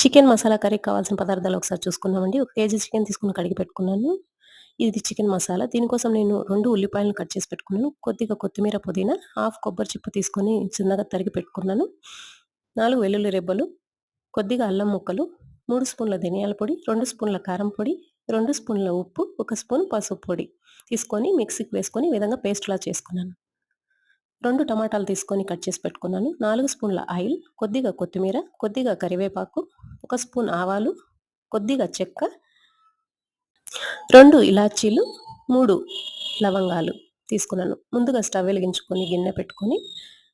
Chicken masala కర్రీకి కావాల్సిన పదార్థాలు ఒకసారి చూసుకుందామండి. ఒక కేజీ చికెన్ తీసుకొని కడిగి పెట్టుకున్నాను. ఇది చికెన్ మసాలా. దీనికోసం నేను 2 ఉల్లిపాయలను కట్ చేసి పెట్టుకున్నాను. కొద్దిగా కొత్తిమీర, పుదీనా, హాఫ్ కొబ్బరి చిప్ప తీసుకొని చిన్నగా తరిగి పెట్టుకున్నాను. 4 వెల్లుల్లి రెబ్బలు, కొద్దిగా అల్లం ముక్కలు, 3 స్పూన్ల ధనియాల పొడి, 2 స్పూన్ల కారం పొడి, 2 స్పూన్ల ఉప్పు, 1 స్పూన్ పసుపు పొడి తీసుకొని మిక్సీకి వేసుకొని ఈ విధంగా పేస్ట్‌లా చేసుకున్నాను. 2 టమాటాలు తీసుకొని కట్ చేసి పెట్టుకున్నాను. 4 స్పూన్ల ఆయిల్, కొద్దిగా కొత్తిమీర, కొద్దిగా కరివేపాకు, 1 స్పూన్ ఆవాలు, కొద్దిగా చెక్క, 2 ఇలాచీలు, 3 లవంగాలు తీసుకున్నాను. ముందుగా స్టవ్ వెలిగించుకొని గిన్నె పెట్టుకొని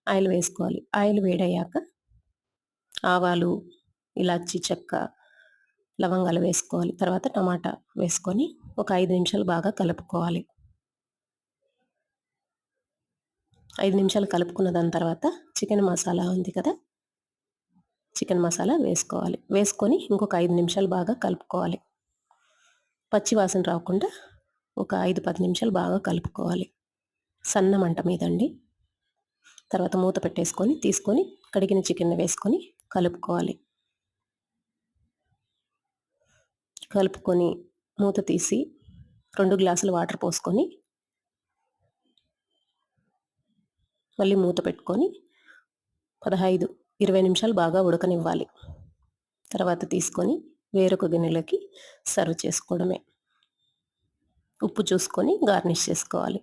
ఆయిల్ వేసుకోవాలి. ఆయిల్ వేడయ్యాక ఆవాలు, ఇలాచీ చెక్క, లవంగాలు వేసుకోవాలి. తర్వాత టమాటా వేసుకొని ఒక 5 నిమిషాలు బాగా కలుపుకోవాలి. 5 నిమిషాలు కలుపుకున్న దాని తర్వాత చికెన్ మసాలా ఉంది కదా! చికెన్ మసాలా వేసుకోవాలి. వేసుకొని ఇంకొక 5 నిమిషాలు బాగా కలుపుకోవాలి. పచ్చి వాసన రాకుండా ఒక 5, 10 నిమిషాలు బాగా కలుపుకోవాలి. సన్న మంట మీదండి. తర్వాత మూత పెట్టేసుకొని తీసుకొని కడిగిన చికెన్‌ని వేసుకొని కలుపుకోవాలి. కలుపుకొని మూత తీసి 2 గ్లాసులు వాటర్ పోసుకొని మళ్ళీ మూత పెట్టుకొని 15, 20 నిమిషాలు బాగా ఉడకనివ్వాలి. తర్వాత తీసుకొని వేరొక గిన్నెలోకి సర్వ్ చేసుకోవడమే. ఉప్పు చూసుకొని గార్నిష్ చేసుకోవాలి.